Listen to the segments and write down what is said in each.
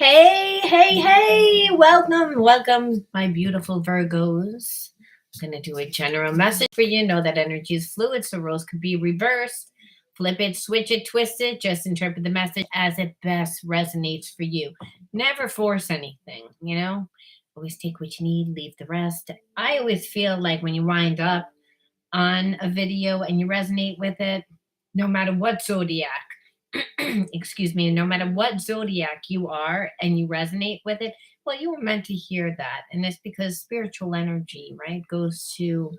Hey, welcome, my beautiful Virgos. I'm going to do a general message for you. Know that energy is fluid, so roles could be reversed. Flip it, switch it, twist it. Just interpret the message as it best resonates for you. Never force anything, you know? Always take what you need, leave the rest. I always feel like when you wind up on a video and you resonate with it, no matter what zodiac, excuse me, no matter what zodiac you are and you resonate with it, well, you were meant to hear that. And it's because spiritual energy, right, goes to,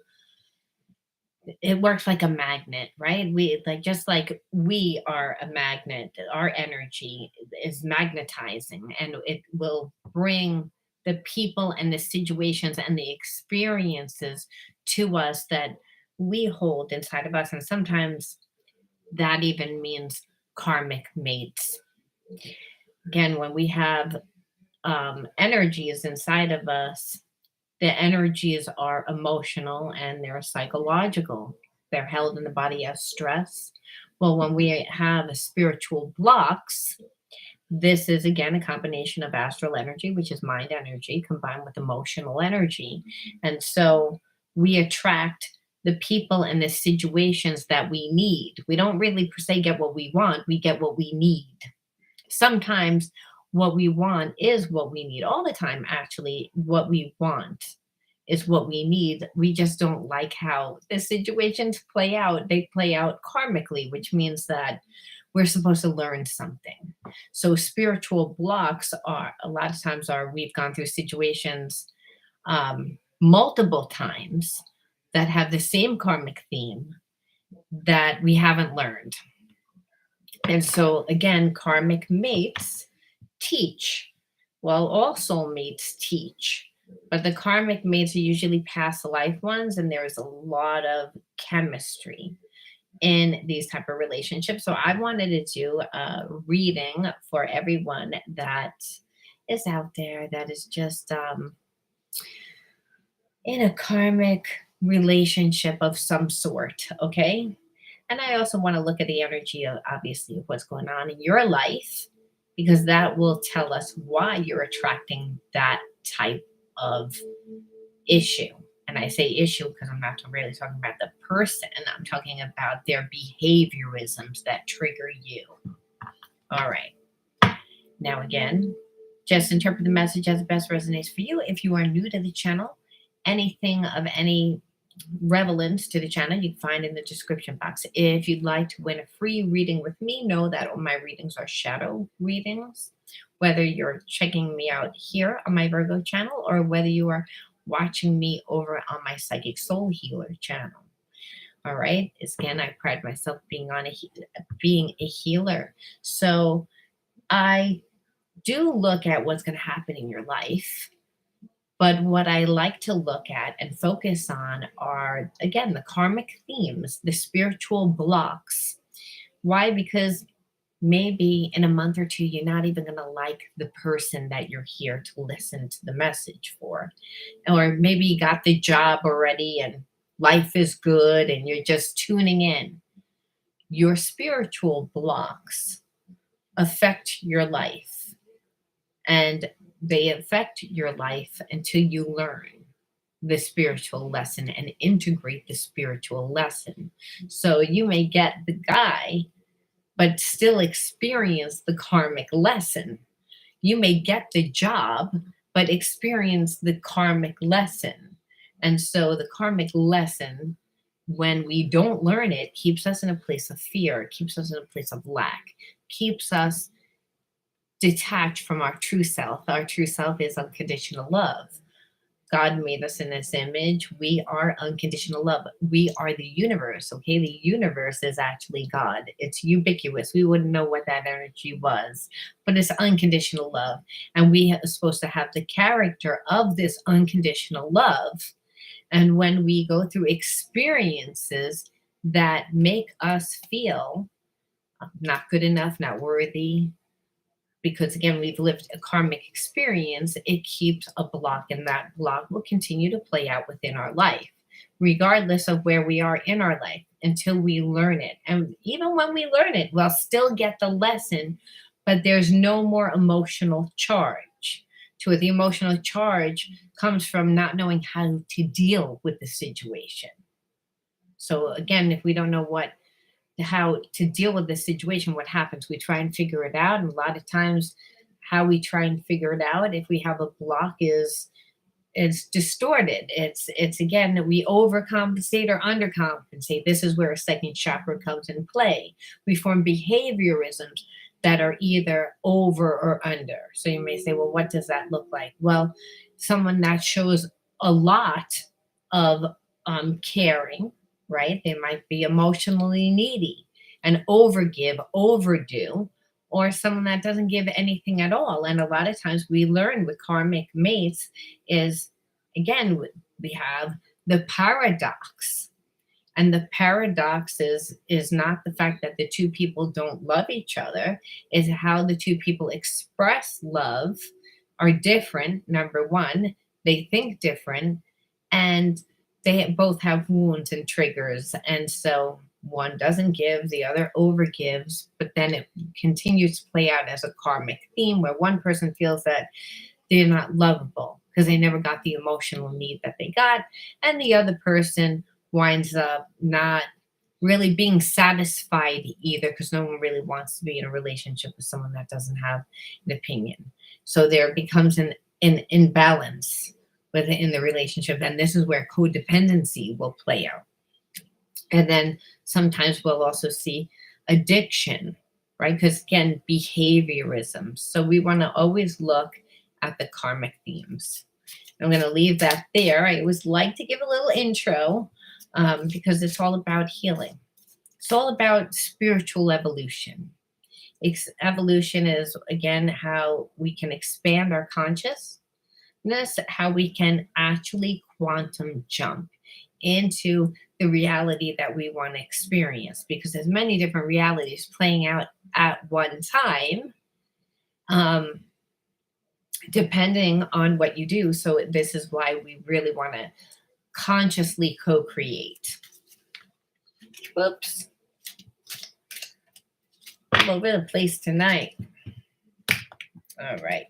it works like a magnet, right? We like, just like we are a magnet, our energy is magnetizing and it will bring the people and the situations and the experiences to us that we hold inside of us. And sometimes that even means karmic mates. Again, when we have energies inside of us, the energies are emotional and they're psychological. They're held in the body as stress. Well, when we have spiritual blocks, this is again a combination of astral energy, which is mind energy, combined with emotional energy. And so we attract the people and the situations that we need. We don't really per se get what we want, we get what we need. Sometimes what we want is what we need. All the time, actually, what we want is what we need. We just don't like how the situations play out. They play out karmically, which means that we're supposed to learn something. So spiritual blocks are a lot of times are we've gone through situations multiple times that have the same karmic theme that we haven't learned. And so, again, karmic mates teach. Well, all soulmates teach, but the karmic mates are usually past life ones, and there's a lot of chemistry in these type of relationships. So I wanted to do a reading for everyone that is out there that is just in a karmic relationship of some sort. Okay. And I also want to look at the energy of obviously of what's going on in your life, because that will tell us why you're attracting that type of issue. And I say issue because I'm not really talking about the person, I'm talking about their behaviorisms that trigger you. All right. Now, again, just interpret the message as it best resonates for you. If you are new to the channel, anything of any relevance to the channel you can find in the description box. If you'd like to win a free reading with me, know that all my readings are shadow readings. Whether you're checking me out here on my Virgo channel or whether you are watching me over on my Psychic Soul Healer channel. All right. Again, I pride myself being being a healer. So I do look at what's going to happen in your life. But what I like to look at and focus on are, again, the karmic themes, the spiritual blocks. Why? Because maybe in a month or two, you're not even going to like the person that you're here to listen to the message for. Or maybe you got the job already and life is good and you're just tuning in. Your spiritual blocks affect your life. And they affect your life until you learn the spiritual lesson and integrate the spiritual lesson. So you may get the guy, but still experience the karmic lesson. You may get the job, but experience the karmic lesson. And so the karmic lesson, when we don't learn it, keeps us in a place of fear, keeps us in a place of lack, keeps us detached from our true self. Our true self is unconditional love. God made us in this image. We are unconditional love. We are the universe. Okay. The universe is actually God. It's ubiquitous. We wouldn't know what that energy was, but it's unconditional love. And we are supposed to have the character of this unconditional love. And when we go through experiences that make us feel not good enough, not worthy, because again, we've lived a karmic experience, it keeps a block, and that block will continue to play out within our life, regardless of where we are in our life, until we learn it. And even when we learn it, we'll still get the lesson, but there's no more emotional charge to it. The emotional charge comes from not knowing how to deal with the situation. So again, if we don't know how to deal with the situation, what happens? We try and figure it out. And a lot of times, how we try and figure it out, if we have a block, is it's distorted. It's again that we overcompensate or undercompensate. This is where a second chakra comes in play. We form behaviorisms that are either over or under. So you may say, well, what does that look like? Well, someone that shows a lot of caring, right? They might be emotionally needy and overgive, overdo, or someone that doesn't give anything at all. And a lot of times we learn with karmic mates is, again, we have the paradox. And the paradox is not the fact that the two people don't love each other, is how the two people express love are different. Number one, they think different, and they both have wounds and triggers. And so one doesn't give, the other overgives, but then it continues to play out as a karmic theme where one person feels that they're not lovable because they never got the emotional need that they got, and the other person winds up not really being satisfied either because no one really wants to be in a relationship with someone that doesn't have an opinion. So there becomes an imbalance within the relationship, and this is where codependency will play out. And then sometimes we'll also see addiction, right? Because again, behaviorism. So we want to always look at the karmic themes. I'm going to leave that there. I always like to give a little intro because it's all about healing. It's all about spiritual evolution. Evolution is, again, how we can expand our consciousness, how we can actually quantum jump into the reality that we want to experience, because there's many different realities playing out at one time, depending on what you do. So this is why we really want to consciously co-create. Whoops. All over the place tonight. All right.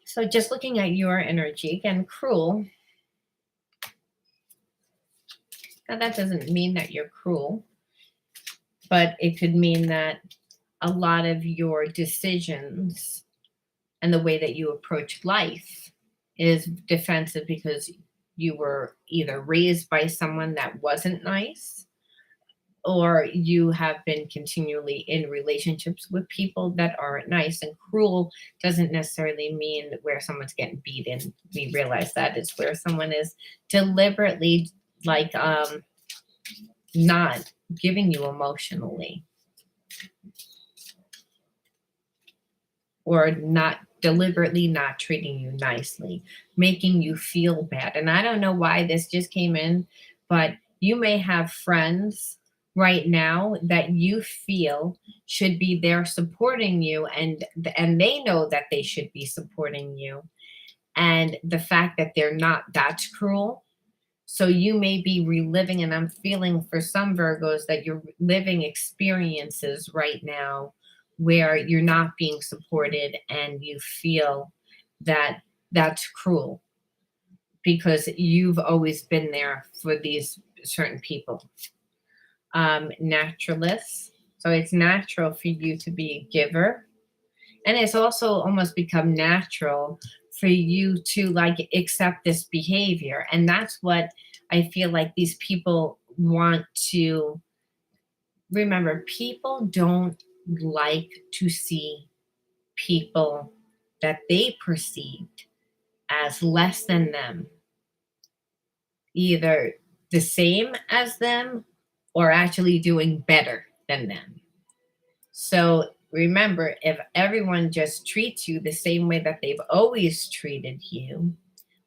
So just looking at your energy, again, cruel. Now that doesn't mean that you're cruel, but it could mean that a lot of your decisions and the way that you approach life is defensive because you were either raised by someone that wasn't nice, or you have been continually in relationships with people that aren't nice. And cruel doesn't necessarily mean where someone's getting beaten. We realize that is where someone is deliberately not giving you emotionally, or not deliberately not treating you nicely, making you feel bad. And I don't know why this just came in, but you may have friends right now that you feel should be there supporting you, and they know that they should be supporting you, and the fact that they're not, that's cruel. So you may be reliving, and I'm feeling for some Virgos that you're living experiences right now where you're not being supported, and you feel that that's cruel because you've always been there for these certain people. Naturalists. So it's natural for you to be a giver. And it's also almost become natural for you to accept this behavior. And that's what I feel like these people want to remember. People don't like to see people that they perceived as less than them, either the same as them or actually doing better than them. So remember, if everyone just treats you the same way that they've always treated you,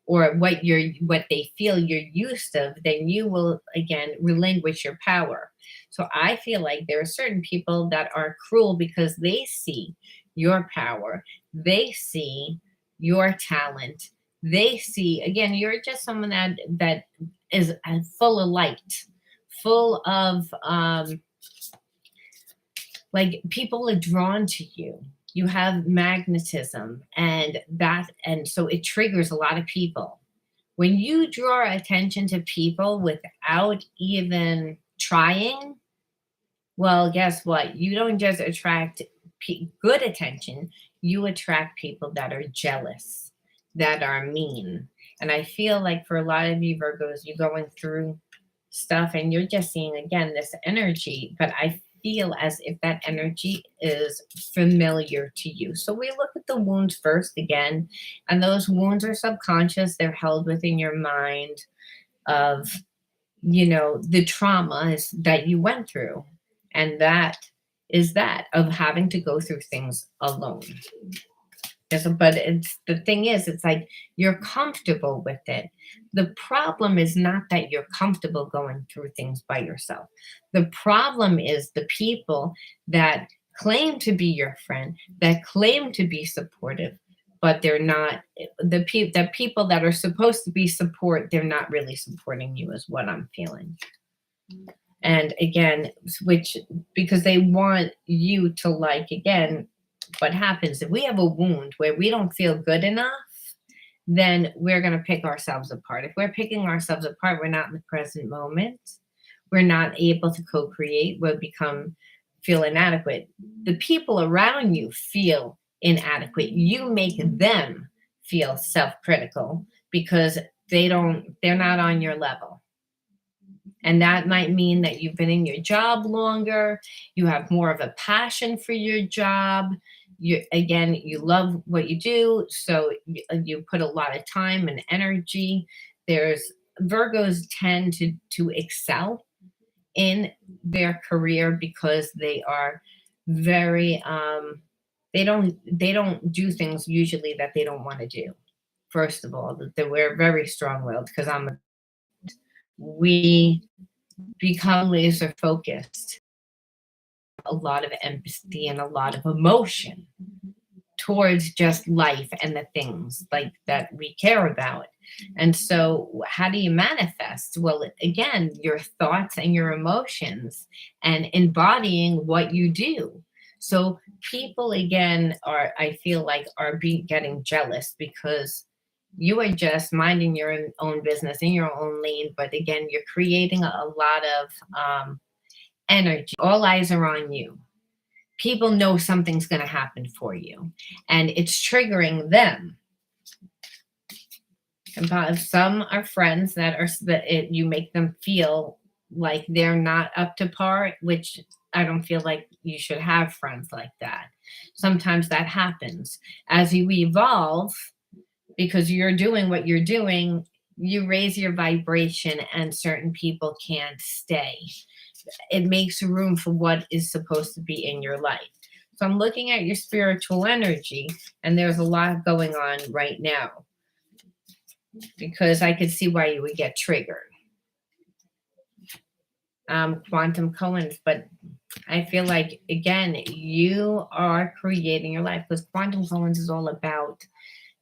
or what they feel you're used to, then you will again relinquish your power. So I feel like there are certain people that are cruel because they see your power, they see your talent, they see, again, you're just someone that is full of light, full of like people are drawn to you. You have magnetism, and so it triggers a lot of people. When you draw attention to people without even trying, well, guess what? You don't just attract good attention, you attract people that are jealous, that are mean. And I feel like for a lot of you Virgos, you're going through stuff and you're just seeing again this energy, but I feel as if that energy is familiar to you. So we look at the wounds first again, and those wounds are subconscious, they're held within your mind of, the trauma that you went through. And that is that of having to go through things alone. But it's the thing is, it's like you're comfortable with it. The problem is not that you're comfortable going through things by yourself. The problem is the people that claim to be your friend, that claim to be supportive, but they're not. The people that are supposed to be support, they're not really supporting you, is what I'm feeling. And again, which because they want you to, like, again, what happens if we have a wound where we don't feel good enough, then we're going to pick ourselves apart. If we're picking ourselves apart, we're not in the present moment, we're not able to co-create, we'll feel inadequate. The people around you feel inadequate, you make them feel self-critical because they're not on your level. And that might mean that you've been in your job longer, you have more of a passion for your job. You love what you do, so you put a lot of time and energy. There's Virgos tend to excel in their career because they are very they don't do things usually that they don't want to do. First of all, that we're very strong-willed because we become laser focused, a lot of empathy and a lot of emotion towards just life and the things like that we care about. And so how do you manifest? Well, again, your thoughts and your emotions and embodying what you do. So people again I feel like are getting jealous because you are just minding your own business in your own lane, but again, you're creating a lot of energy. All eyes are on you. People know something's going to happen for you, and it's triggering them. And some are friends you make them feel like they're not up to par, which I don't feel like you should have friends like that. Sometimes that happens as you evolve because you're doing what you're doing. You raise your vibration, and certain people can't stay. It makes room for what is supposed to be in your life. So I'm looking at your spiritual energy, and there's a lot going on right now because I could see why you would get triggered. Quantum coins, but I feel like again you are creating your life because quantum coins is all about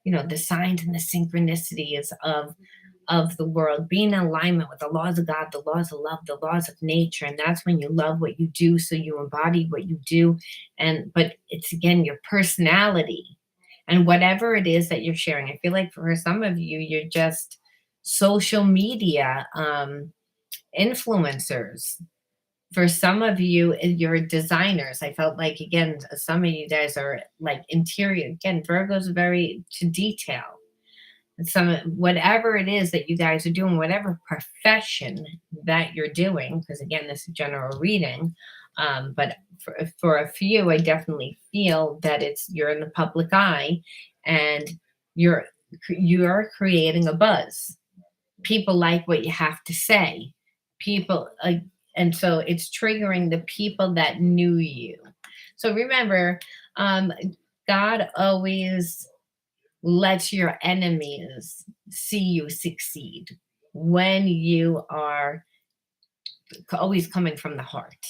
the signs and the synchronicities of the world, being in alignment with the laws of God, the laws of love, the laws of nature. And that's when you love what you do, so you embody what you do. But it's again your personality and whatever it is that you're sharing. I feel like for some of you, you're just social media influencers. For some of you, you're designers. I felt like again, some of you guys are like interior. Again, Virgo's very to detail. Some whatever it is that you guys are doing, whatever profession that you're doing, because again, this is general reading. But for a few, I definitely feel that you're in the public eye, and you're you're creating a buzz. People like what you have to say. People, and so it's triggering the people that knew you. So remember, God always let your enemies see you succeed when you are always coming from the heart.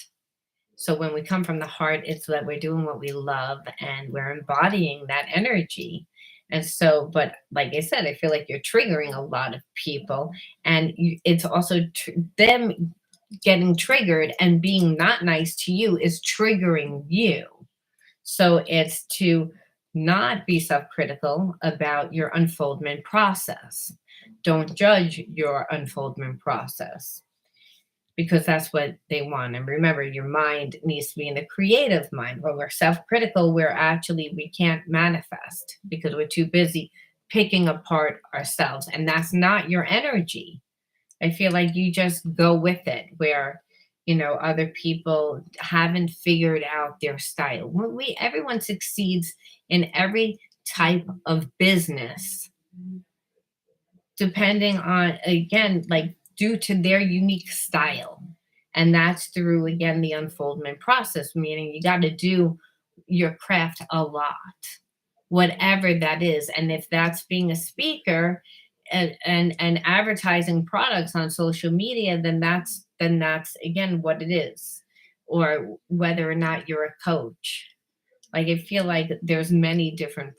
So when we come from the heart, it's that we're doing what we love and we're embodying that energy. And so, but like I said, I feel like you're triggering a lot of people, and it's also them getting triggered, and being not nice to you is triggering you. So it's to not be self critical about your unfoldment process. Don't judge your unfoldment process because that's what they want. And remember, your mind needs to be in the creative mind. When we're self critical, we can't manifest because we're too busy picking apart ourselves. And that's not your energy. I feel like you just go with it where, other people haven't figured out their style. Everyone succeeds in every type of business depending on, again, like due to their unique style. And that's through, again, the unfoldment process, meaning you got to do your craft a lot, whatever that is. And if that's being a speaker and advertising products on social media, then that's again what it is. Or whether or not you're a coach. Like I feel like there's many different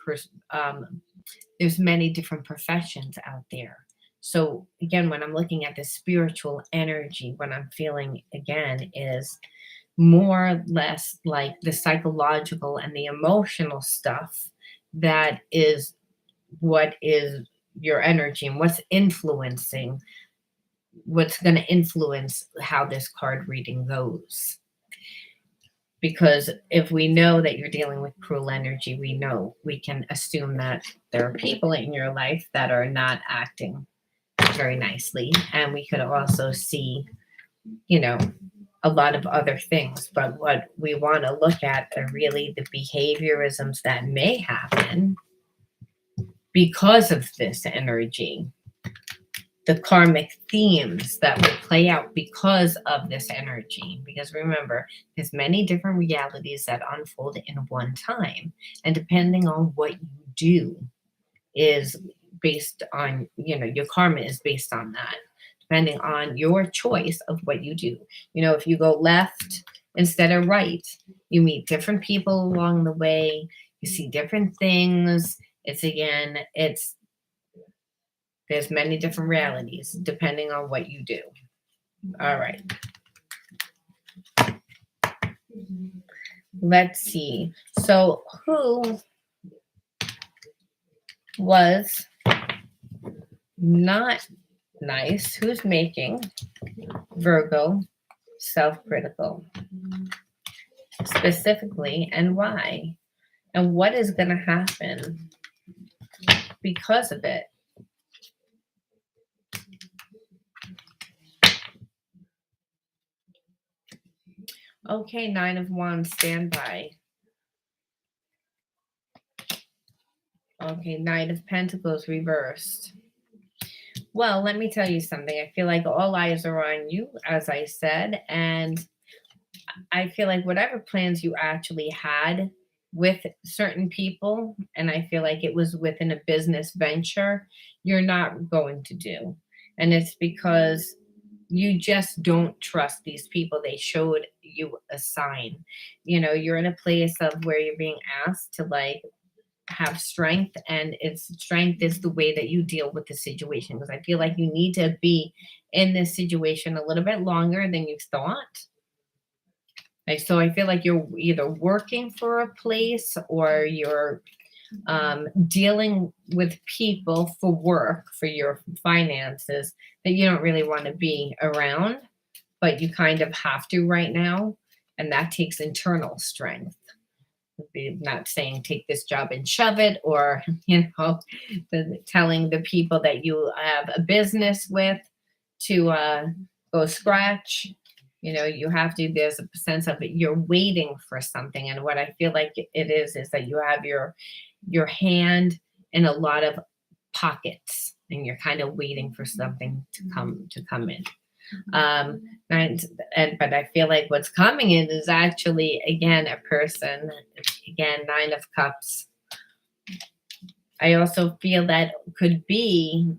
professions out there. So again, when I'm looking at the spiritual energy, what I'm feeling again is more or less like the psychological and the emotional stuff that is what is your energy and what's going to influence how this card reading goes. Because if we know that you're dealing with cruel energy, we can assume that there are people in your life that are not acting very nicely. And we could also see, you know, a lot of other things. But what we want to look at are really the behaviorisms that may happen because of this energy, the karmic themes that will play out because of this energy. Because remember, there's many different realities that unfold in one time. And depending on what you do is based on, your karma is based on that, depending on your choice of what you do. If you go left instead of right, you meet different people along the way, you see different things. There's many different realities depending on what you do. All right. Let's see. So, who was not nice? Who's making Virgo self-critical? Specifically, and why? And what is going to happen because of it? Okay, Nine of Wands, stand by. Okay, Knight of Pentacles reversed. Well, let me tell you something. I feel like all eyes are on you, as I said, and I feel like whatever plans you actually had with certain people, and I feel like it was within a business venture, you're not going to do. And it's because you just don't trust these people. They showed you a sign. You're in a place of where you're being asked to like have strength, and strength is the way that you deal with the situation, because I feel like you need to be in this situation a little bit longer than you thought. Like, so I feel like you're either working for a place or you're dealing with people for work, for your finances, that you don't really want to be around, but you kind of have to right now. And that takes internal strength. Not saying take this job and shove it, or, telling the people that you have a business with to go scratch. You have to, there's a sense of it, you're waiting for something. And what I feel like it is that you have your hand in a lot of pockets, and you're kind of waiting for something to come in. But I feel like what's coming in is actually, again, a person. Again, Nine of Cups. I also feel that could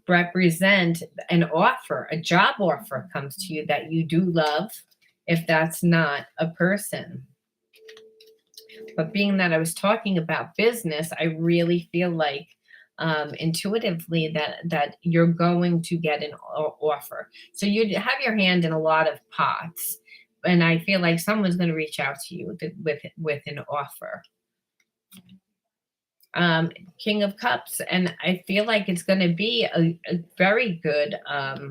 represent an offer, a job offer comes to you that you do love, if that's not a person. But being that I was talking about business, I really feel like intuitively that you're going to get an offer. So you have your hand in a lot of pots, and I feel like someone's going to reach out to you with an offer. King of Cups, and I feel like it's going to be a very good,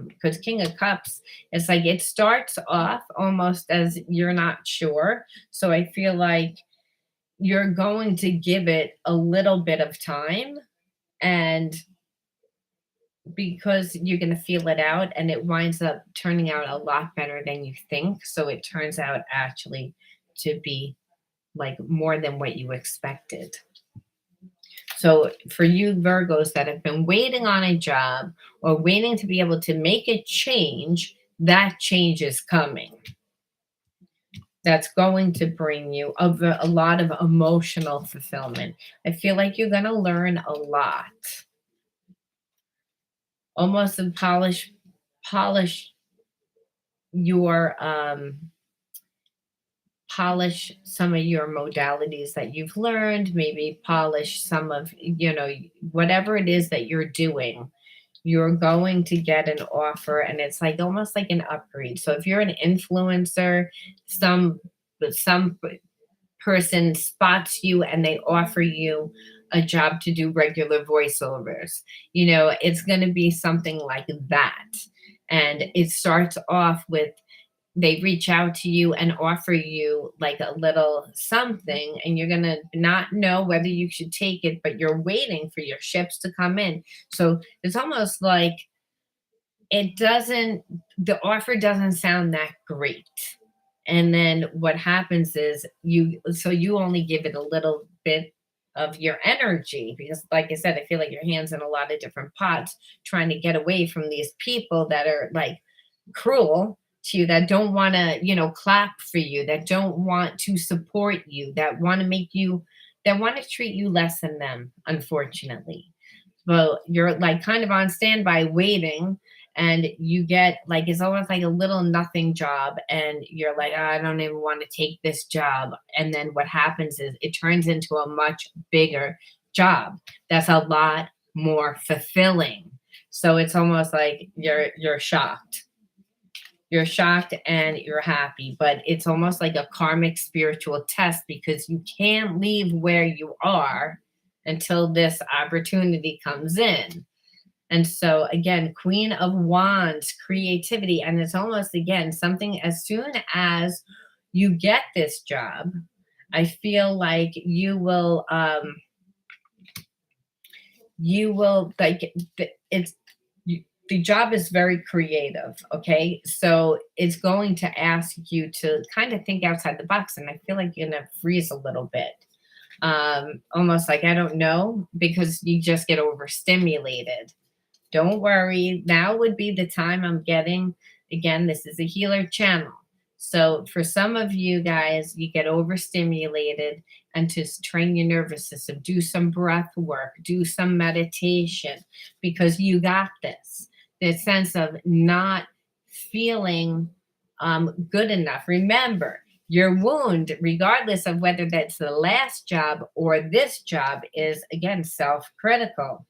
because King of Cups, it's like it starts off almost as you're not sure. So I feel like you're going to give it a little bit of time, and because you're going to feel it out, and it winds up turning out a lot better than you think. So it turns out actually to be like more than what you expected. So for you Virgos that have been waiting on a job or waiting to be able to make a change, that change is coming. That's going to bring you a lot of emotional fulfillment. I feel like you're going to learn a lot. Almost to polish your polish some of your modalities that you've learned, maybe polish some of, whatever it is that you're doing. You're going to get an offer, and it's like almost like an upgrade. So if you're an influencer, some some person spots you and they offer you a job to do regular voiceovers. It's going to be something like that. And it starts off with they reach out to you and offer you like a little something, and you're going to not know whether you should take it, but you're waiting for your ships to come in. So it's almost like the offer doesn't sound that great. And then what happens is you only give it a little bit of your energy, because like I said, I feel like your hands in a lot of different pots trying to get away from these people that are like cruel to you, that don't want to, clap for you, that don't want to support you, that want to that want to treat you less than them, unfortunately. Well, you're like kind of on standby waiting, and you get like it's almost like a little nothing job, and you're like, "Oh, I don't even want to take this job." And then what happens is it turns into a much bigger job that's a lot more fulfilling. So it's almost like you're shocked. You're shocked and you're happy, but it's almost like a karmic spiritual test, because you can't leave where you are until this opportunity comes in. And so, again, Queen of Wands, creativity. And it's almost, again, something as soon as you get this job, I feel like you will like it's the job is very creative. Okay, so it's going to ask you to kind of think outside the box, and I feel like you're gonna freeze a little bit, almost like I don't know, because you just get overstimulated. Don't worry, now would be the time. I'm getting, again, this is a healer channel. So for some of you guys, you get overstimulated, and to train your nervous system, do some breath work, do some meditation, because you got this. The sense of not feeling good enough. Remember, your wound, regardless of whether that's the last job or this job, is again self critical.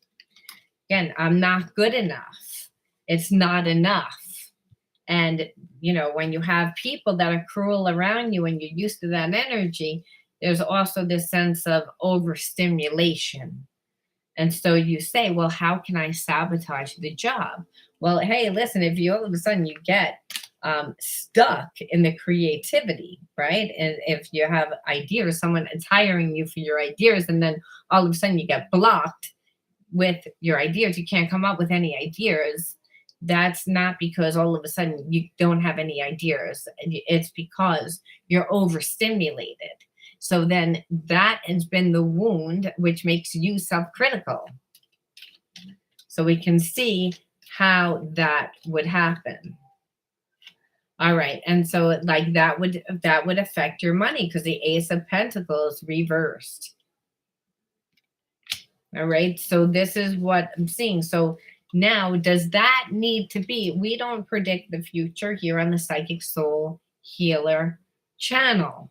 Again, I'm not good enough. It's not enough. And, when you have people that are cruel around you and you're used to that energy, there's also this sense of overstimulation. And so you say, well, how can I sabotage the job? Well, hey, listen, if you all of a sudden you get stuck in the creativity, right? And if you have ideas, someone is hiring you for your ideas, and then all of a sudden you get blocked with your ideas, you can't come up with any ideas. That's not because all of a sudden you don't have any ideas. It's because you're overstimulated. So then that has been the wound, which makes you self-critical. So we can see how that would happen. All right. And so like that would affect your money, because the Ace of Pentacles reversed. All right. So this is what I'm seeing. So now, does that need to be? We don't predict the future here on the Psychic Soul Healer channel.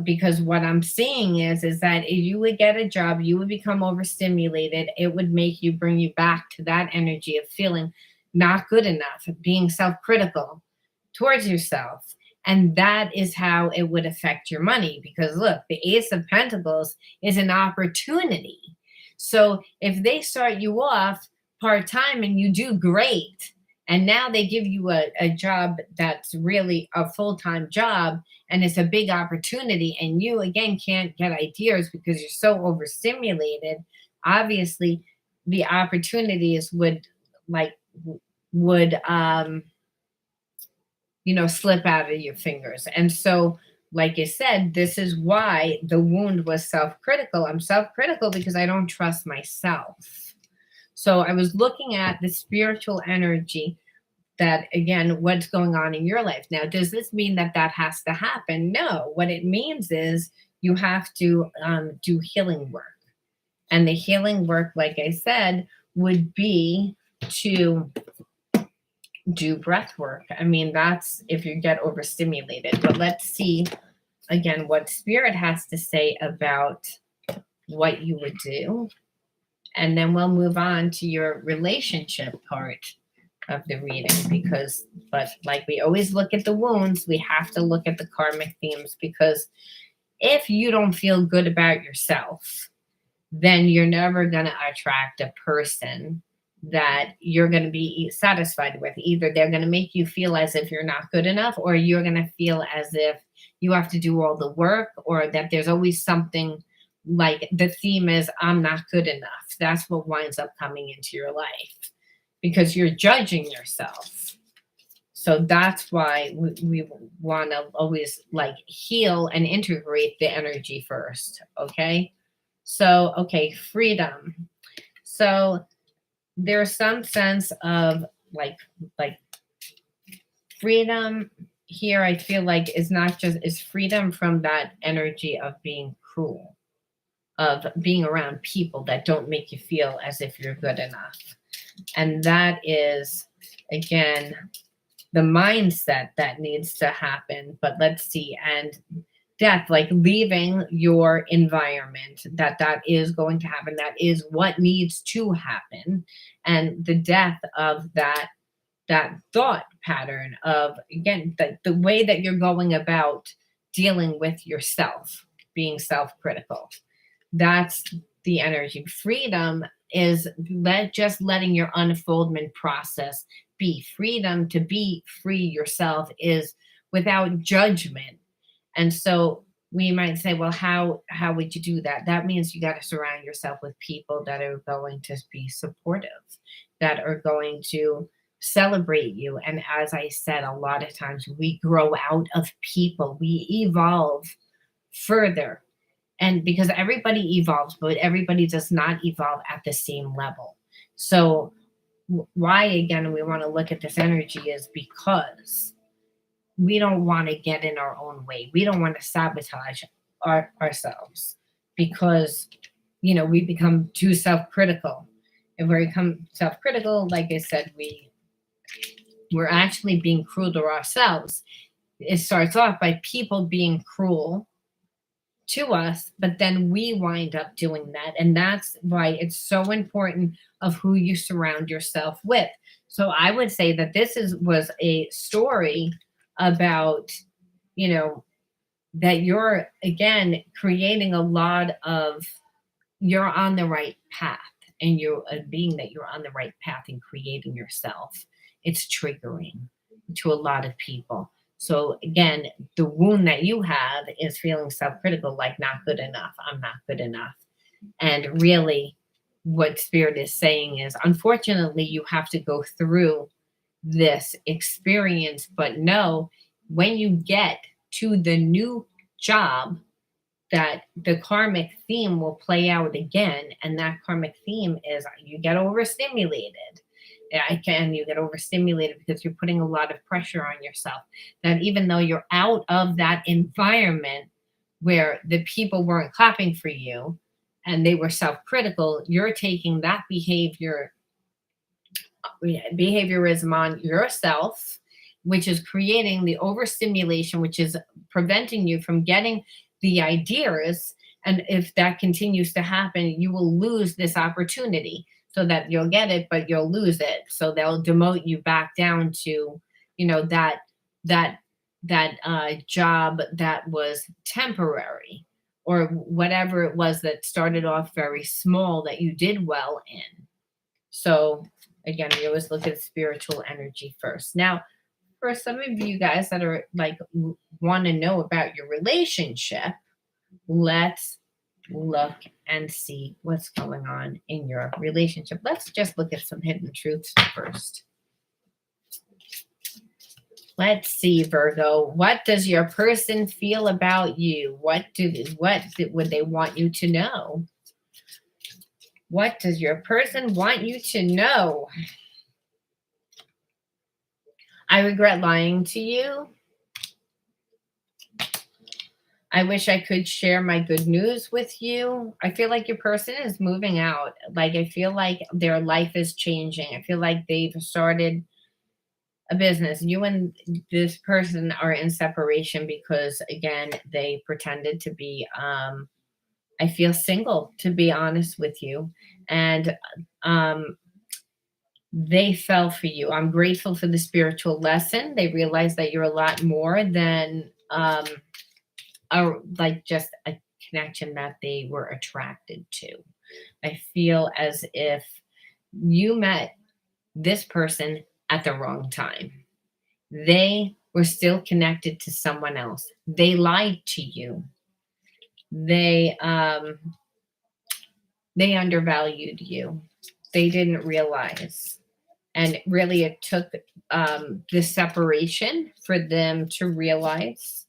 Because what I'm seeing is that if you would get a job, you would become overstimulated. It would make you bring you back to that energy of feeling not good enough, of being self-critical towards yourself. And that is how it would affect your money. Because look, the Ace of Pentacles is an opportunity. So if they start you off part-time and you do great, and now they give you a job that's really a full-time job, and it's a big opportunity, and you again can't get ideas because you're so overstimulated, obviously the opportunities would like would slip out of your fingers. And so, like I said, this is why the wound was self-critical. I'm self-critical because I don't trust myself. So I was looking at the spiritual energy, that again, what's going on in your life. Now, does this mean that that has to happen? No. What it means is you have to do healing work. And the healing work, like I said, would be to do breath work. I mean, that's if you get overstimulated. But let's see again what spirit has to say about what you would do. And then we'll move on to your relationship part of the reading, but like we always look at the wounds, we have to look at the karmic themes, because if you don't feel good about yourself, then you're never going to attract a person that you're going to be satisfied with. Either they're going to make you feel as if you're not good enough, or you're going to feel as if you have to do all the work, or that there's always something, like the theme is I'm not good enough. That's what winds up coming into your life, because you're judging yourself. So that's why we want to always like heal and integrate the energy first. Okay. So, okay, freedom. So there's some sense of like freedom here. I feel like is not just is freedom from that energy of being cruel, of being around people that don't make you feel as if you're good enough. And that is, again, the mindset that needs to happen. But let's see. And death, like leaving your environment, that is going to happen. That is what needs to happen. And the death of that thought pattern of, again, the way that you're going about dealing with yourself, being self-critical. That's the energy. Freedom is just letting your unfoldment process be. Freedom to be free yourself is without judgment. And so we might say, well, how would you do that? That means you got to surround yourself with people that are going to be supportive, that are going to celebrate you. And as I said, a lot of times we grow out of people, we evolve further. And because everybody evolves, but everybody does not evolve at the same level. So why, again, we want to look at this energy is because we don't want to get in our own way. We don't want to sabotage ourselves, because we become too self-critical. If we become self-critical, like I said, we're actually being cruel to ourselves. It starts off by people being cruel to us, but then we wind up doing that. And that's why it's so important of who you surround yourself with. So I would say that was a story about, that you're again creating a lot of, you're on the right path, and you're being that you're on the right path in creating yourself. It's triggering to a lot of people. So again, the wound that you have is feeling self-critical, like not good enough. I'm not good enough. And really what spirit is saying is, unfortunately, you have to go through this experience, but know when you get to the new job, that the karmic theme will play out again. And that karmic theme is you get overstimulated. You get overstimulated because you're putting a lot of pressure on yourself. That even though you're out of that environment where the people weren't clapping for you and they were self-critical, you're taking that behaviorism on yourself. which is creating the overstimulation, which is preventing you from getting the ideas. And if that continues to happen, you will lose this opportunity, so that you'll get it, but you'll lose it. So they'll demote you back down to, that that job that was temporary, or whatever it was that started off very small that you did well in. So again, we always look at spiritual energy first. Now, for some of you guys that are like want to know about your relationship, let's look and see what's going on in your relationship. Let's just look at some hidden truths first. Let's see, Virgo. What does your person feel about you? What would they want you to know? What does your person want you to know? I regret lying to you. I wish I could share my good news with you. I feel like your person is moving out. Like, I feel like their life is changing. I feel like they've started a business. You and this person are in separation because, again, they pretended to be, I feel single, to be honest with you. And they fell for you. I'm grateful for the spiritual lesson. They realized that you're a lot more than like just a connection that they were attracted to. I feel as if you met this person at the wrong time. They were still connected to someone else. They lied to you. They undervalued you. They didn't realize. And really, it took the separation for them to realize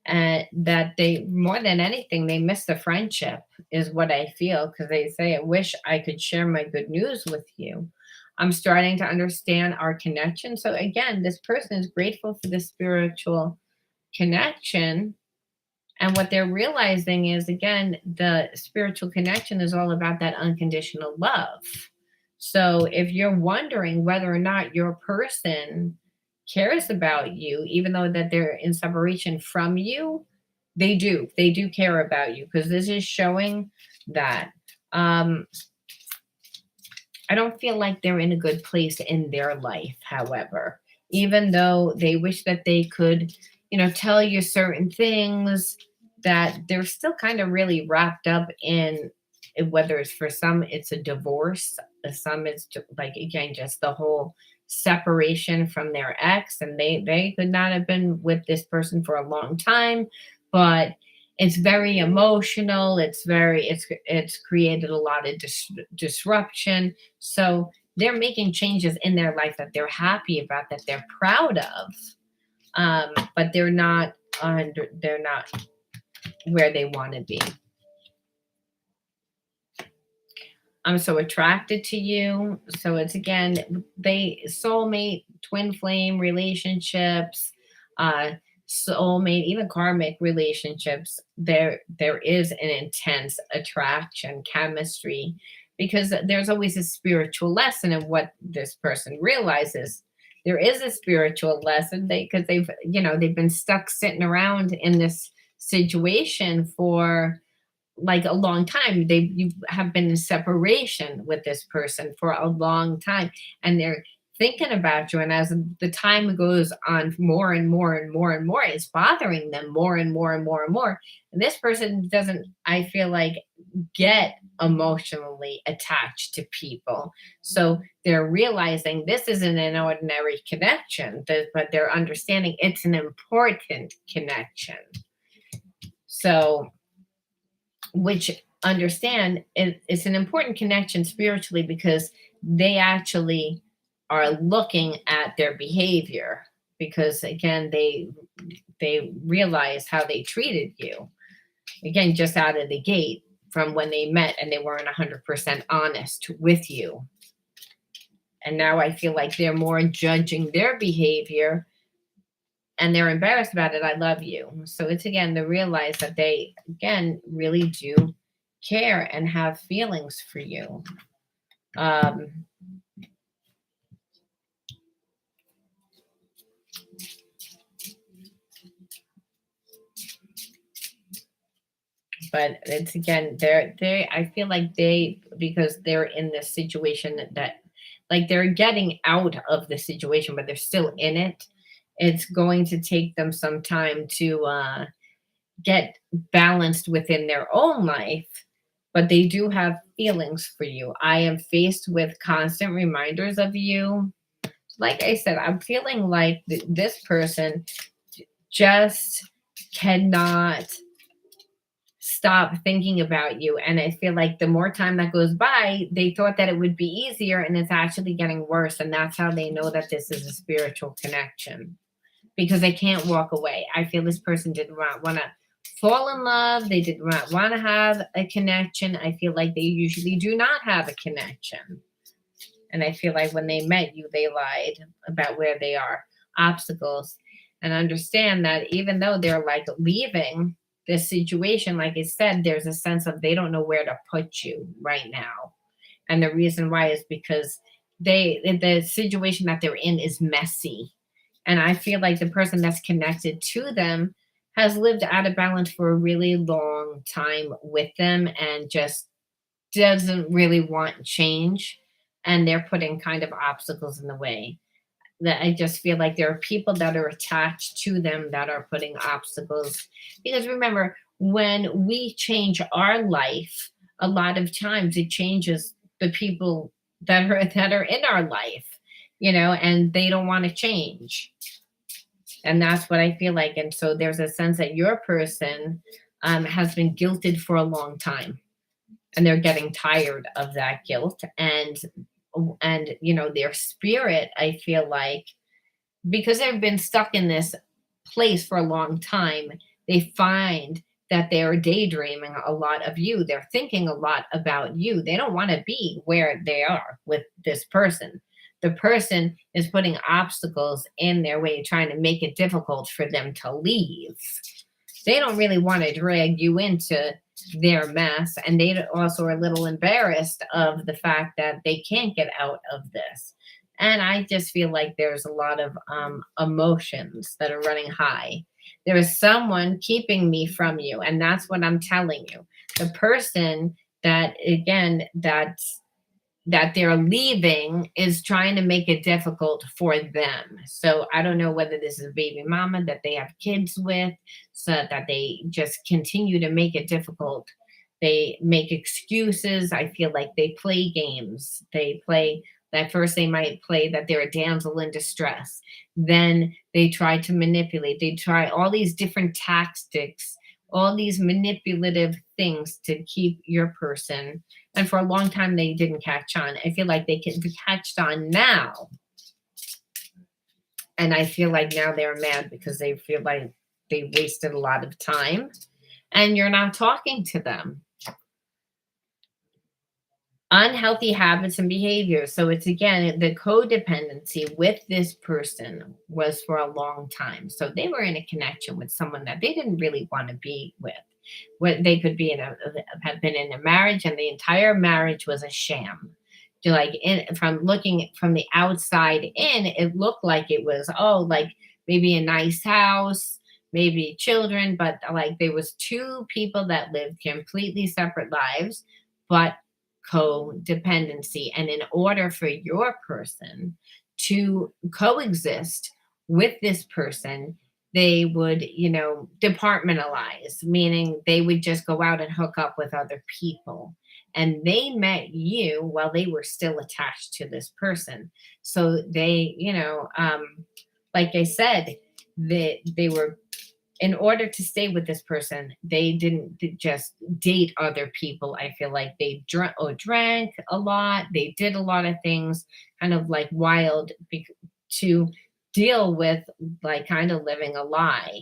that they, more than anything, they miss the friendship, is what I feel, because they say, I wish I could share my good news with you. I'm starting to understand our connection. So again, this person is grateful for the spiritual connection. And what they're realizing is, again, the spiritual connection is all about that unconditional love. So if you're wondering whether or not your person cares about you, even though that they're in separation from you, they do. They do care about you, because this is showing that. I don't feel like they're in a good place in their life, however, even though they wish that they could, tell you certain things, that they're still kind of really wrapped up in, whether it's for some, it's a divorce, some it's like, again, just the whole separation from their ex, and they could not have been with this person for a long time, but it's very emotional. It's created a lot of disruption. So they're making changes in their life that they're happy about, that they're proud of, but they're not where they want to be. I'm so attracted to you. So it's, again, they soulmate, twin flame relationships, soulmate, even karmic relationships. There is an intense attraction, chemistry, because there's always a spiritual lesson in what this person realizes. There is a spiritual lesson, because they've been stuck sitting around in this situation for like a long time. You have been in separation with this person for a long time, and they're thinking about you. And as the time goes on, more and more and more and more, it's bothering them more and more and more and more. And this person doesn't, I feel like, get emotionally attached to people. So they're realizing this isn't an ordinary connection, but they're understanding it's an important connection. So, which understand it's an important connection spiritually, because they actually are looking at their behavior, because, again, they realize how they treated you, again, just out of the gate, from when they met and they weren't 100% honest with you. And now I feel like they're more judging their behavior, and they're embarrassed about it. I love you. So it's, again, to realize that they, again, really do care and have feelings for you. But it's again, they I feel like they, because they're in this situation that like they're getting out of the situation, but they're still in it. It's going to take them some time to get balanced within their own life, but they do have feelings for you. I am faced with constant reminders of you. Like I said, I'm feeling like this person just cannot stop thinking about you. And I feel like the more time that goes by, they thought that it would be easier, and it's actually getting worse. And that's how they know that this is a spiritual connection, because they can't walk away. I feel this person did not want to fall in love. They did not want to have a connection. I feel like they usually do not have a connection. And I feel like when they met you, they lied about where they are, obstacles, and understand that even though they're like leaving this situation, like I said, there's a sense of they don't know where to put you right now. And the reason why is because the situation that they're in is messy. And I feel like the person that's connected to them has lived out of balance for a really long time with them and just doesn't really want change. And they're putting kind of obstacles in the way. That I just feel like there are people that are attached to them that are putting obstacles. Because remember, when we change our life, a lot of times it changes the people that are in our life, and they don't want to change. And that's what I feel like. And so there's a sense that your person has been guilted for a long time, and they're getting tired of that guilt. And their spirit, I feel like, because they've been stuck in this place for a long time, they find that they're daydreaming a lot of you. They're thinking a lot about you. They don't want to be where they are with this person. The person is putting obstacles in their way, trying to make it difficult for them to leave. They don't really want to drag you into their mess. And they also are a little embarrassed of the fact that they can't get out of this. And I just feel like there's a lot of emotions that are running high. There is someone keeping me from you. And that's what I'm telling you. The person that, again, that they're leaving is trying to make it difficult for them. So I don't know whether this is a baby mama that they have kids with, so that they just continue to make it difficult. They make excuses. I feel like they play games. They play that first, they might play that they're a damsel in distress. Then they try to manipulate. They try all these different tactics, all these manipulative things to keep your person. And for a long time, they didn't catch on. I feel like they can be catched on now. And I feel like now they're mad because they feel like they wasted a lot of time and you're not talking to them. Unhealthy habits and behaviors. So it's again, the codependency with this person was for a long time. So they were in a connection with someone that they didn't really want to be with. What they could be have been in a marriage, and the entire marriage was a sham. Like from looking from the outside in, it looked like it was, like maybe a nice house, maybe children, but like there was two people that lived completely separate lives, but codependency. And in order for your person to coexist with this person, they would, departmentalize, meaning they would just go out and hook up with other people. And they met you while they were still attached to this person. So they, like I said, they were, in order to stay with this person, they didn't just date other people. I feel like they drank a lot. They did a lot of things kind of like wild to deal with, like kind of living a lie.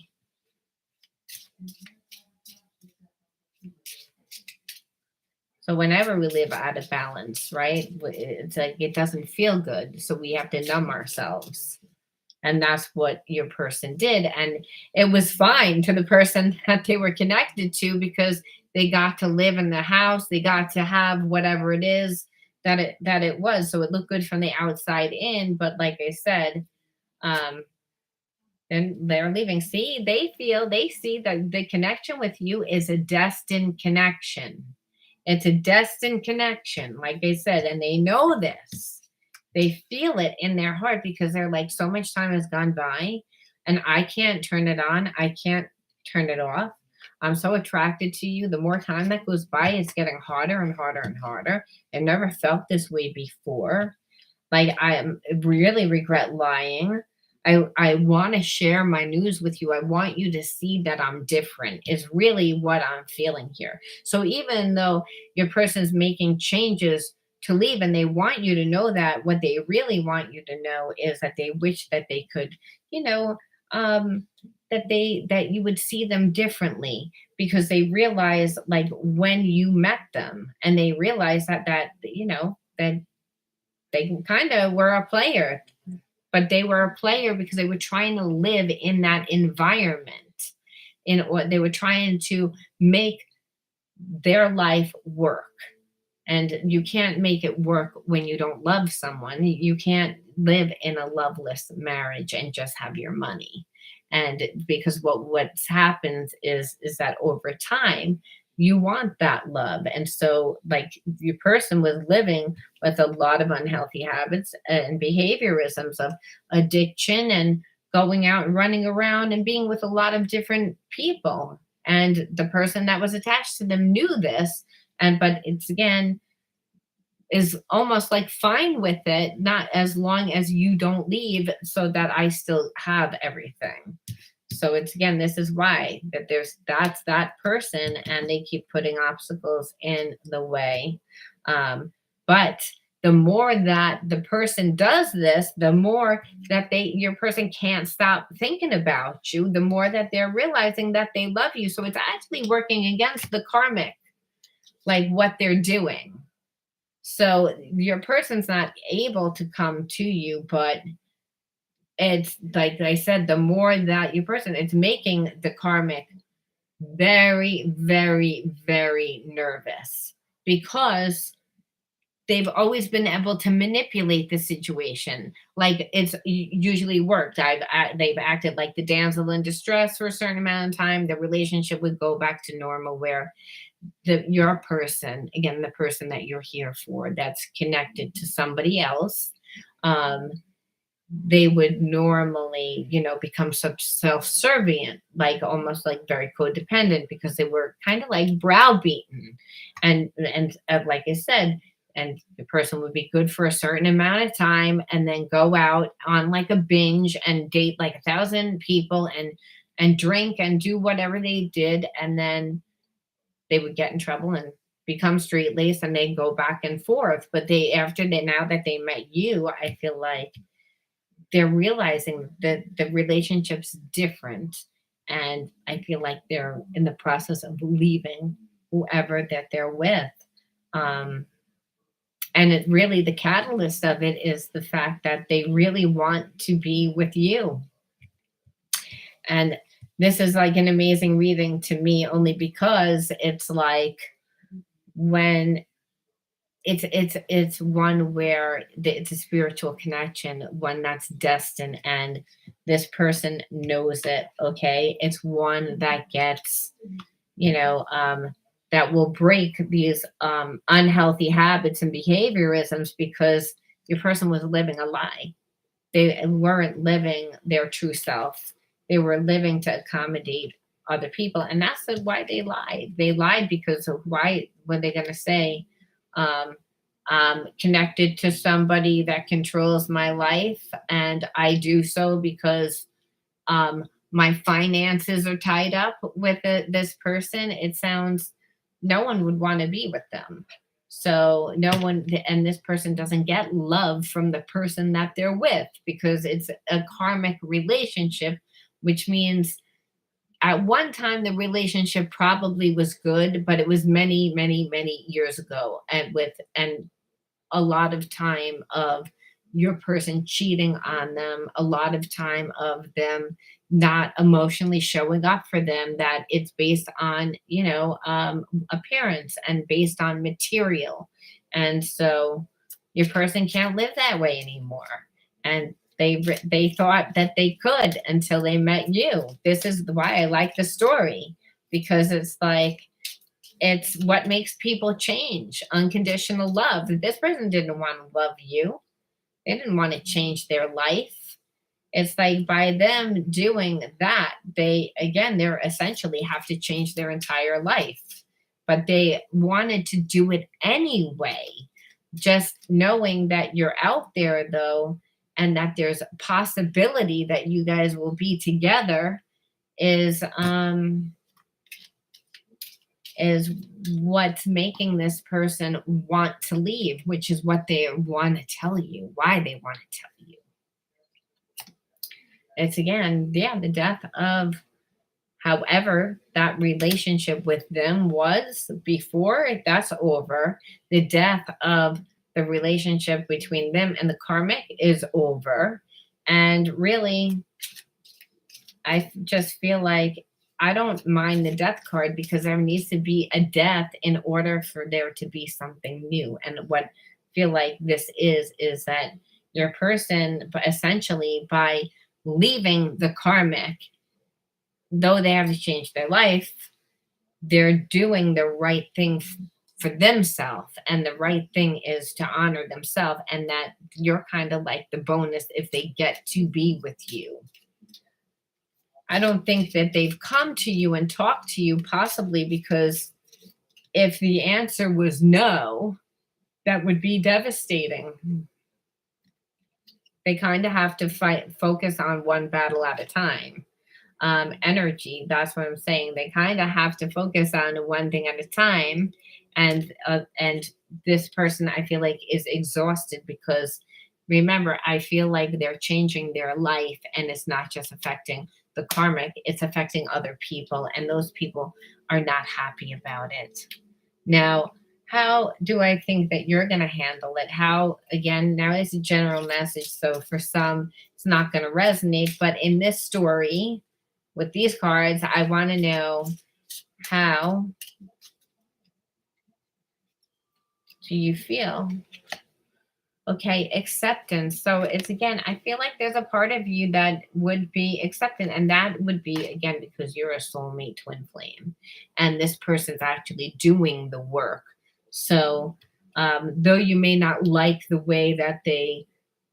So whenever we live out of balance, right, it's like it doesn't feel good. So we have to numb ourselves. And that's what your person did. And it was fine to the person that they were connected to, because they got to live in the house. They got to have whatever it is that it was. So it looked good from the outside in. But like I said, um, And they're leaving. See, they see that the connection with you is a destined connection. It's a destined connection, like I said, and they know this. They feel it in their heart because they're like, so much time has gone by and I can't turn it on. I can't turn it off. I'm so attracted to you. The more time that goes by, it's getting harder and harder and harder. I've never felt this way before. Like, really regret lying. I want to share my news with you. I want you to see that I'm different, is really what I'm feeling here. So even though your person's making changes to leave and they want you to know that, what they really want you to know is that they wish that they could, you know, um, that you would see them differently, because they realize, like, when you met them and they realize that they kind of were a player, but they were a player because they were trying to live in that environment. Or they were trying to make their life work. And you can't make it work when you don't love someone. You can't live in a loveless marriage and just have your money. And because what's happens is that over time you want that love. And so, like, your person was living with a lot of unhealthy habits and behaviorisms of addiction and going out and running around and being with a lot of different people. And the person that was attached to them knew this, and but it's again is almost like fine with it, not as long as you don't leave so that I still have everything. So it's again, this is why that's that person, and they keep putting obstacles in the way. But the more that the person does this, the more that your person can't stop thinking about you, the more that they're realizing that they love you. So it's actually working against the karmic, like what they're doing. So your person's not able to come to you, but it's like I said, the more that your person, it's making the karmic very, very, very nervous, because they've always been able to manipulate the situation. Like, it's usually worked. They've acted like the damsel in distress for a certain amount of time. The relationship would go back to normal, where your person, again, the person that you're here for, that's connected to somebody else, um they would normally, become self-servient, like almost like very codependent, because they were kind of like browbeaten. And like I said, and the person would be good for a certain amount of time and then go out on like a binge and date like 1,000 people and drink and do whatever they did, and then they would get in trouble and become straight laced, and they go back and forth. But now that they met you, I feel like they're realizing that the relationship's different. And I feel like they're in the process of leaving whoever that they're with. Um, and it really, the catalyst of it is the fact that they really want to be with you. And this is like an amazing reading to me, only because it's like, when it's one where it's a spiritual connection, one that's destined, and this person knows it. Okay, it's one that gets, you know um that will break these unhealthy habits and behaviorisms, because your person was living a lie. They weren't living their true self. They were living to accommodate other people. And that's why they lied. They lied because of, why were they going to say, um, connected to somebody that controls my life, and I do so because my finances are tied up with this person. It sounds, no one would want to be with them. So no one, and this person doesn't get love from the person that they're with, because it's a karmic relationship, which means at one time the relationship probably was good, but it was many, many, many years ago, and a lot of time of your person cheating on them, a lot of time of them not emotionally showing up for them, that it's based on, appearance and based on material. And so your person can't live that way anymore. And They thought that they could until they met you. This is why I like the story, because it's like, it's what makes people change. Unconditional love. This person didn't want to love you. They didn't want to change their life. It's like, by them doing that, they're essentially have to change their entire life. But they wanted to do it anyway. Just knowing that you're out there, though, and that there's a possibility that you guys will be together is what's making this person want to leave, which is what they want to tell you, why they want to tell you. It's again, yeah, the death of however that relationship with them was before, that's over. The death of the relationship between them and the karmic is over. And really, I just feel like I don't mind the death card, because there needs to be a death in order for there to be something new. And what I feel like this is that your person, essentially, by leaving the karmic, though they have to change their life, they're doing the right thing for themselves. And the right thing is to honor themselves. And that you're kind of like the bonus if they get to be with you. I don't think that they've come to you and talked to you, possibly because if the answer was no, that would be devastating. They kind of have to focus on one battle at a time. Energy, that's what I'm saying. They kind of have to focus on one thing at a time. And this person, I feel like, is exhausted, because remember, I feel like they're changing their life, and it's not just affecting the karmic, it's affecting other people, and those people are not happy about it. Now, how do I think that you're going to handle it? How, again, now it's a general message, so for some it's not going to resonate, but in this story with these cards, I want to know, how do you feel? Okay, acceptance. So it's, again, I feel like there's a part of you that would be accepted, and that would be, again, because you're a soulmate twin flame, and this person's actually doing the work. So though you may not like the way that they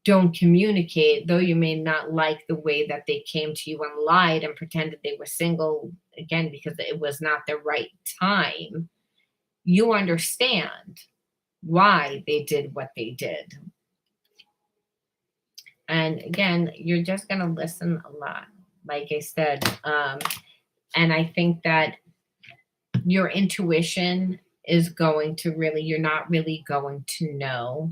don't communicate, though you may not like the way that they came to you and lied and pretended they were single, again, because it was not the right time, you understand why they did what they did. And again, you're just going to listen a lot, like I said. And I think that your intuition is going to really, you're not really going to know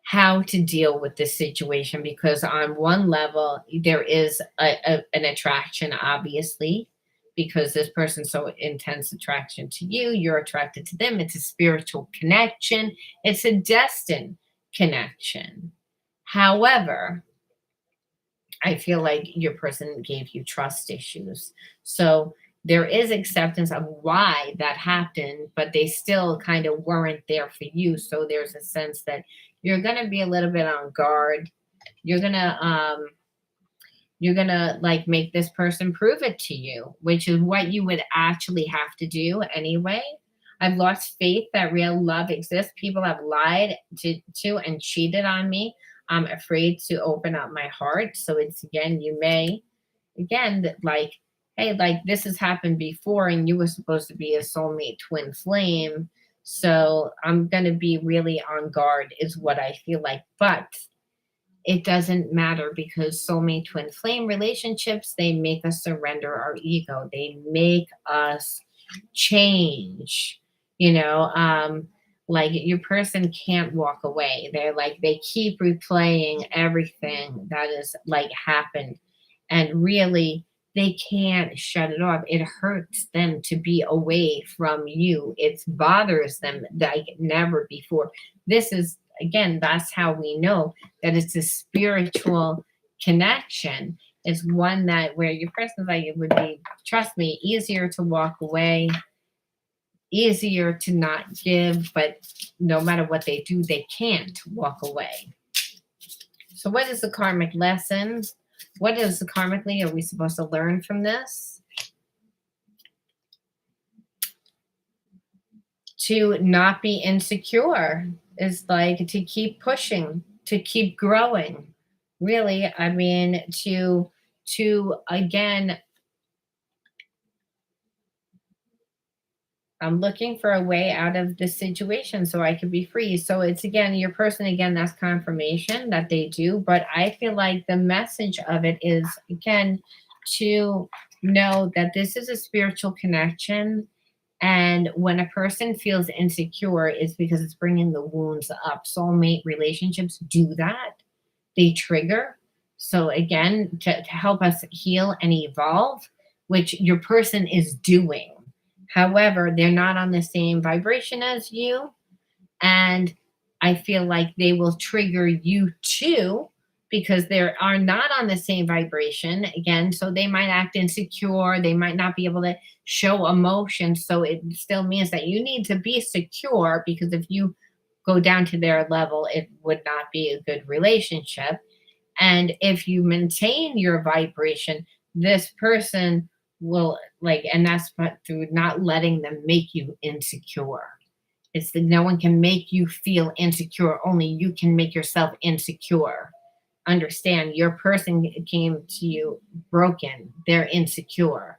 how to deal with this situation, because on one level, there is an attraction, obviously, because this person's so intense attraction to you, you're attracted to them. It's a spiritual connection. It's a destined connection. However, I feel like your person gave you trust issues. So there is acceptance of why that happened, but they still kind of weren't there for you. So there's a sense that you're going to be a little bit on guard. You're going to like make this person prove it to you, which is what you would actually have to do anyway. I've lost faith that real love exists. People have lied to and cheated on me. I'm afraid to open up my heart. So it's, again, you may, again, like, hey, like, this has happened before, and you were supposed to be a soulmate twin flame. So I'm going to be really on guard, is what I feel like. But it doesn't matter, because soulmate twin flame relationships, they make us surrender our ego. They make us change, like, your person can't walk away. They're like, they keep replaying everything that is like happened, and really they can't shut it off. It hurts them to be away from you. It bothers them like never before. This is, again, that's how we know that it's a spiritual connection. It's one that where your person's like, it would be, trust me, easier to walk away, easier to not give, but no matter what they do, they can't walk away. So what is the karmic lesson? What is the karmically are we supposed to learn from this? To not be insecure is like to keep pushing, to keep growing. Really, I mean, to again, I'm looking for a way out of this situation so I could be free. So it's again, your person, again, that's confirmation that they do. But I feel like the message of it is, again, to know that this is a spiritual connection. And when a person feels insecure, it's because it's bringing the wounds up. Soulmate relationships do that, they trigger. So, again, to help us heal and evolve, which your person is doing. However, they're not on the same vibration as you. And I feel like they will trigger you too because they are not on the same vibration again. So they might act insecure. They might not be able to show emotion. So it still means that you need to be secure because if you go down to their level, it would not be a good relationship. And if you maintain your vibration, this person will like, and that's through not letting them make you insecure. It's that no one can make you feel insecure. Only you can make yourself insecure. Understand your person came to you broken. They're insecure.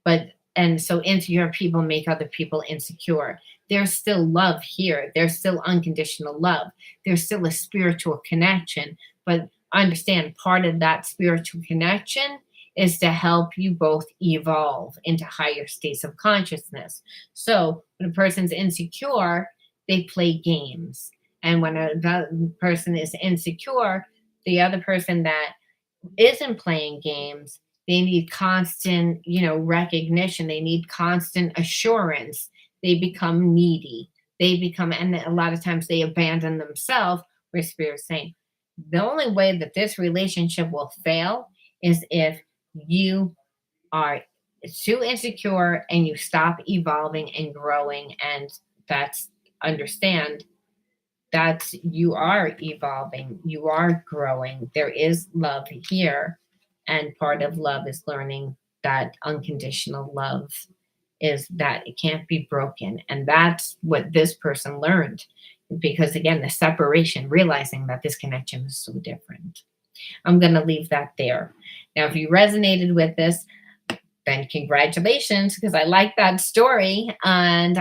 But and so insecure people make other people insecure. There's still love here. There's still unconditional love. There's still a spiritual connection. But understand part of that spiritual connection is to help you both evolve into higher states of consciousness. So when a person's insecure, they play games. And when person is insecure, the other person that isn't playing games, they need constant, recognition. They need constant assurance. They become needy. They become, and a lot of times they abandon themselves, where Spirit's saying, the only way that this relationship will fail is if you are too insecure and you stop evolving and growing. And that's understand that you are evolving, you are growing. There is love here. And part of love is learning that unconditional love is that it can't be broken. And that's what this person learned. Because again, the separation, realizing that this connection is so different. I'm going to leave that there. Now, if you resonated with this, then congratulations, because I like that story. And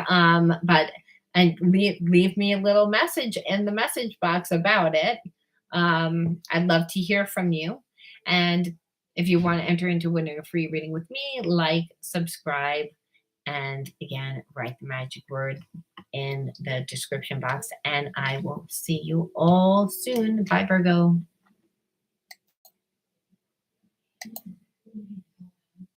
leave me a little message in the message box about it. I'd love to hear from you. And if you want to enter into winning a free reading with me, like, subscribe, and again, write the magic word in the description box. And I will see you all soon. Bye, Virgo.